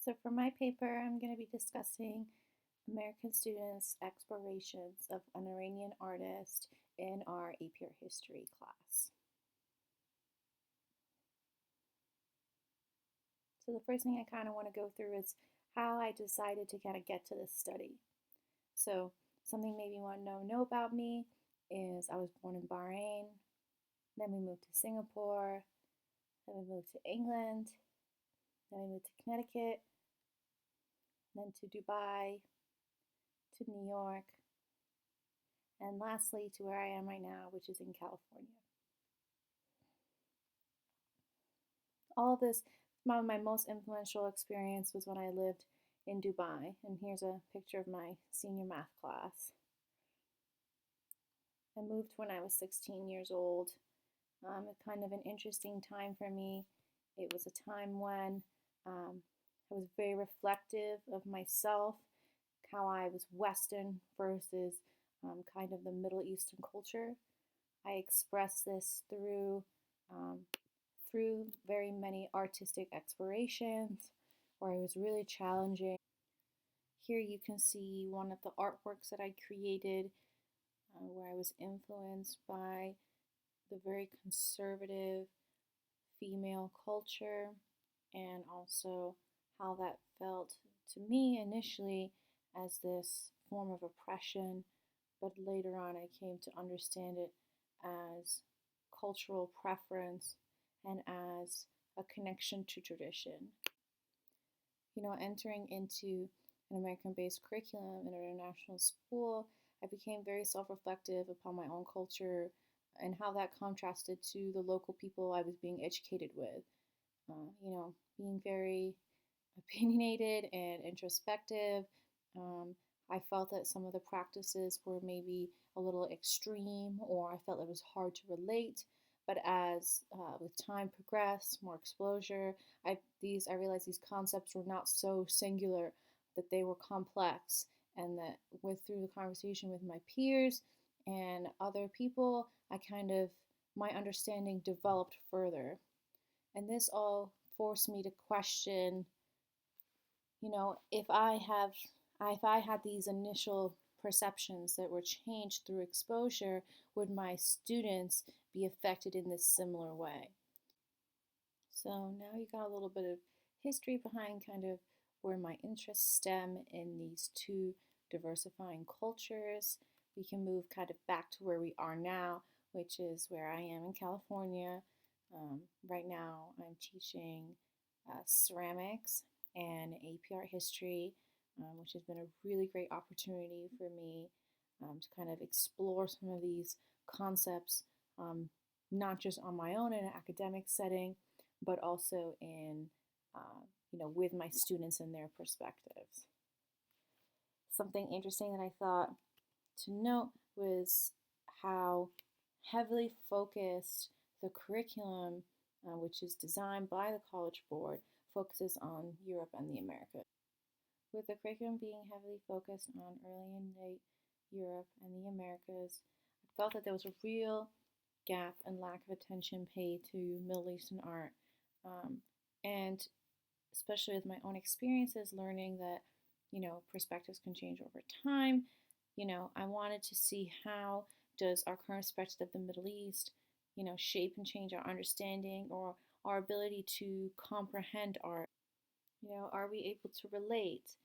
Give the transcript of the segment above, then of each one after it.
So for my paper, I'm going to be discussing American students' explorations of an Iranian artist in our AP Art History class. So the first thing I kind of want to go through is how I decided to kind of get to this study. So something maybe you want to know about me is I was born in Bahrain, then we moved to Singapore, then we moved to England, then we moved to Connecticut, then to Dubai, to New York, and lastly to where I am right now, which is in California. All of this, my most influential experience was when I lived in Dubai. And here's a picture of my senior math class. I moved when I was 16 years old. Kind of an interesting time for me. It was a time when I was very reflective of myself, how I was Western versus kind of the Middle Eastern culture. I expressed this um, through very many artistic explorations where I was really challenging. Here you can see one of the artworks that I created where I was influenced by the very conservative female culture and also how that felt to me initially as this form of oppression, but later on I came to understand it as cultural preference and as a connection to tradition. Entering into an American based curriculum in an international school, I became very self reflective upon my own culture and how that contrasted to the local people I was being educated with. Being very opinionated and introspective. Um, I felt that some of the practices were maybe a little extreme, or I felt it was hard to relate. But as with time progressed, more exposure, I realized these concepts were not so singular, that they were complex, and that through the conversation with my peers and other people, my understanding developed further. And this all forced me to question, if I had these initial perceptions that were changed through exposure, would my students be affected in this similar way? So now you got a little bit of history behind kind of where my interests stem in these two diversifying cultures. We can move kind of back to where we are now, which is where I am in California. Right now, I'm teaching ceramics and AP art history, which has been a really great opportunity for me to kind of explore some of these concepts, not just on my own in an academic setting, but also with my students and their perspectives. Something interesting that I thought to note was how heavily focused the curriculum, which is designed by the College Board, focuses on Europe and the Americas. With the curriculum being heavily focused on early and late Europe and the Americas, I felt that there was a real gap and lack of attention paid to Middle Eastern art. And especially with my own experiences, learning that, perspectives can change over time. I wanted to see how does our current perspective of the Middle East, shape and change our understanding or our ability to comprehend art. Are we able to relate?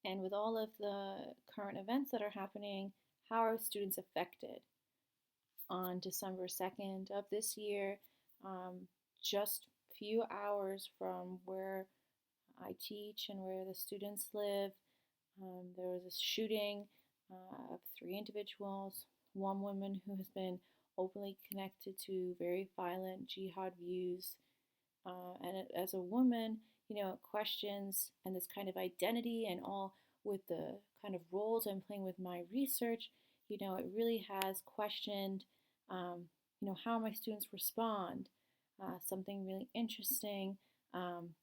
And with all of the current events that are happening, how are students affected? On December 2nd of this year, just a few hours from where I teach and where the students live, there was a shooting of three individuals, one woman who has been openly connected to very violent jihad views. And as a woman, questions and this kind of identity and all with the kind of roles I'm playing with my research, it really has questioned, how my students respond. Something really interesting.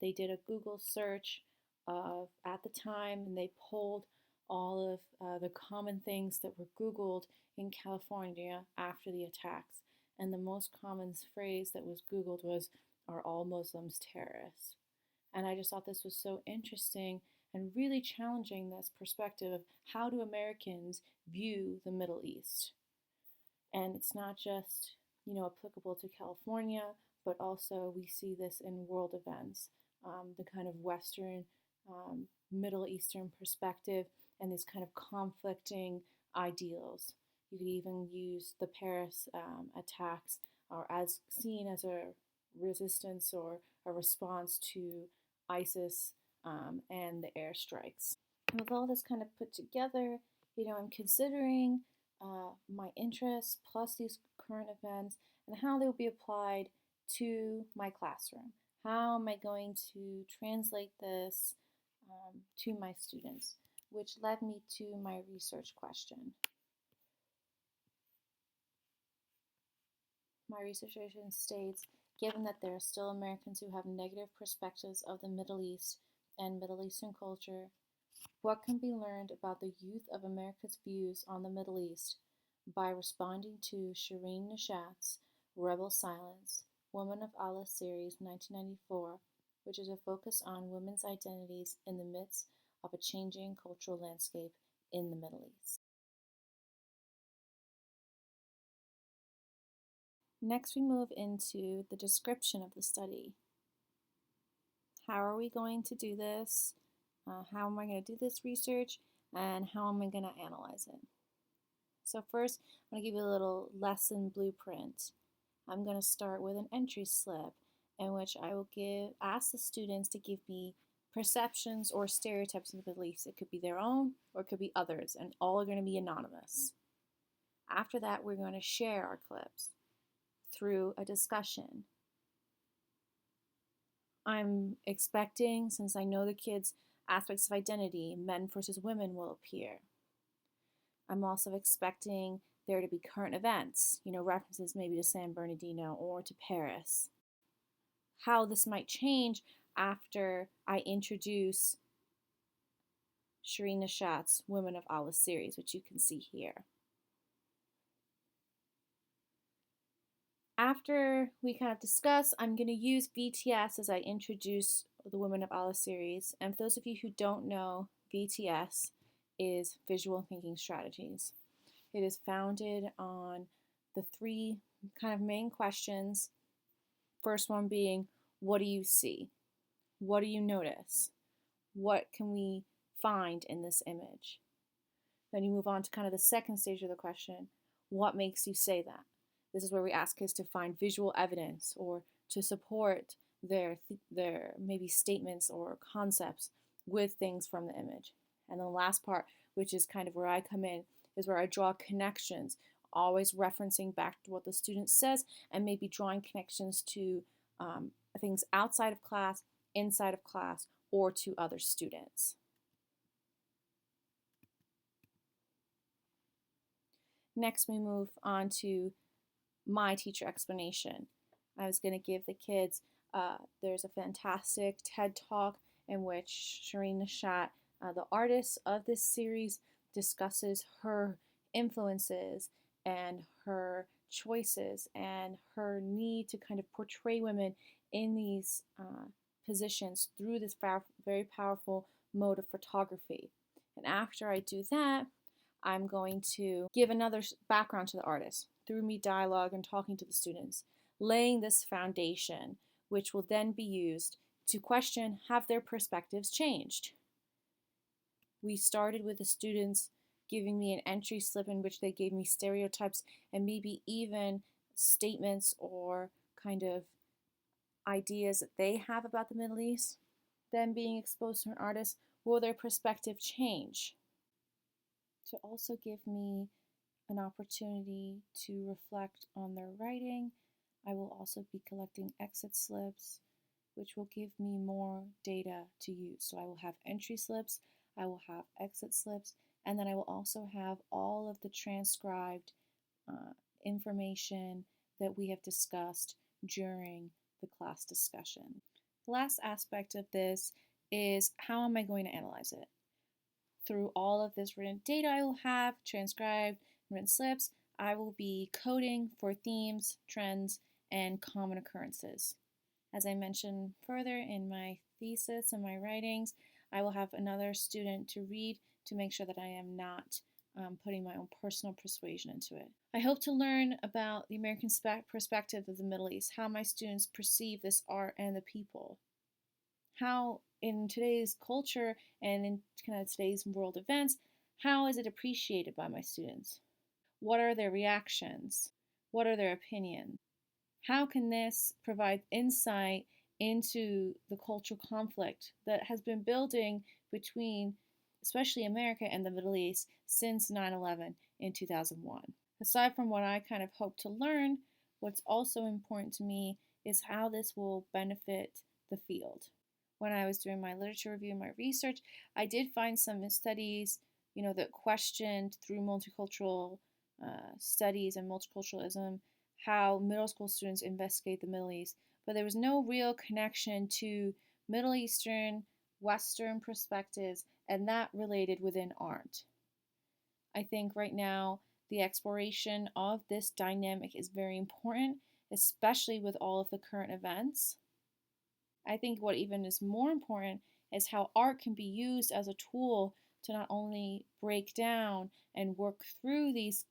They did a Google search at the time, and they pulled all of the common things that were Googled in California after the attacks. And the most common phrase that was Googled was, "Are all Muslims terrorists?" And I just thought this was so interesting and really challenging this perspective of how do Americans view the Middle East. And it's not just, applicable to California, but also we see this in world events, the kind of Western, Middle Eastern perspective, and these kind of conflicting ideals. You could even use the Paris attacks or as seen as a resistance or a response to ISIS and the airstrikes. And with all this kind of put together, I'm considering my interests plus these current events and how they will be applied to my classroom. How am I going to translate this to my students? Which led me to my research question. My research states, given that there are still Americans who have negative perspectives of the Middle East and Middle Eastern culture, what can be learned about the youth of America's views on the Middle East by responding to Shireen Nishat's Rebel Silence, Woman of Allah series 1994, which is a focus on women's identities in the midst of a changing cultural landscape in the Middle East. Next, we move into the description of the study. How are we going to do this? How am I going to do this research? And how am I going to analyze it? So first, I'm going to give you a little lesson blueprint. I'm going to start with an entry slip in which I will ask the students to give me perceptions or stereotypes of the Middle East. It could be their own or it could be others, and all are going to be anonymous. After that, we're going to share our clips through a discussion. I'm expecting, since I know the kids' aspects of identity, men versus women will appear. I'm also expecting there to be current events, references maybe to San Bernardino or to Paris. How this might change after I introduce Shireen Nishat's Women of Allah series, which you can see here. After we kind of discuss, I'm going to use VTS as I introduce the Women of Allah series. And for those of you who don't know, VTS is Visual Thinking Strategies. It is founded on the three kind of main questions. First one being, what do you see? What do you notice? What can we find in this image? Then you move on to kind of the second stage of the question, what makes you say that? This is where we ask kids to find visual evidence or to support their maybe statements or concepts with things from the image. And the last part, which is kind of where I come in, is where I draw connections, always referencing back to what the student says and maybe drawing connections to things outside of class, inside of class, or to other students. Next, we move on to my teacher explanation. I was going to give the kids, there's a fantastic TED Talk in which Shireen Nishat, the artist of this series, discusses her influences and her choices and her need to kind of portray women in these positions through this very powerful mode of photography. And after I do that, I'm going to give another background to the artist through me dialogue and talking to the students, laying this foundation, which will then be used to question, have their perspectives changed? We started with the students giving me an entry slip in which they gave me stereotypes and maybe even statements or kind of ideas that they have about the Middle East. Then being exposed to an artist, will their perspective change? To also give me an opportunity to reflect on their writing, I will also be collecting exit slips, which will give me more data to use. So I will have entry slips, I will have exit slips, and then I will also have all of the transcribed information that we have discussed during the class discussion. The last aspect of this is, how am I going to analyze it? Through all of this written data I will have, transcribed, written slips, I will be coding for themes, trends, and common occurrences. As I mentioned further in my thesis and my writings, I will have another student to read to make sure that I am not putting my own personal persuasion into it. I hope to learn about the American perspective of the Middle East, how my students perceive this art and the people, how in today's culture and in kind of today's world events, how is it appreciated by my students? What are their reactions? What are their opinions? How can this provide insight into the cultural conflict that has been building between, especially America and the Middle East, since 9/11 in 2001? Aside from what I kind of hope to learn, what's also important to me is how this will benefit the field. When I was doing my literature review and my research, I did find some studies, that questioned through multicultural studies and multiculturalism how middle school students investigate the Middle East, but there was no real connection to Middle Eastern, Western perspectives and that related within art. I think right now the exploration of this dynamic is very important, especially with all of the current events. I think what even is more important is how art can be used as a tool to not only break down and work through these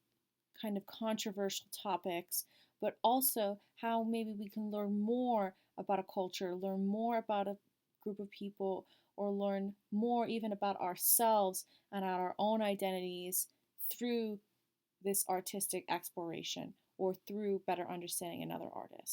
kind of controversial topics, but also how maybe we can learn more about a culture, learn more about a group of people, or learn more even about ourselves and our own identities through this artistic exploration or through better understanding another artist.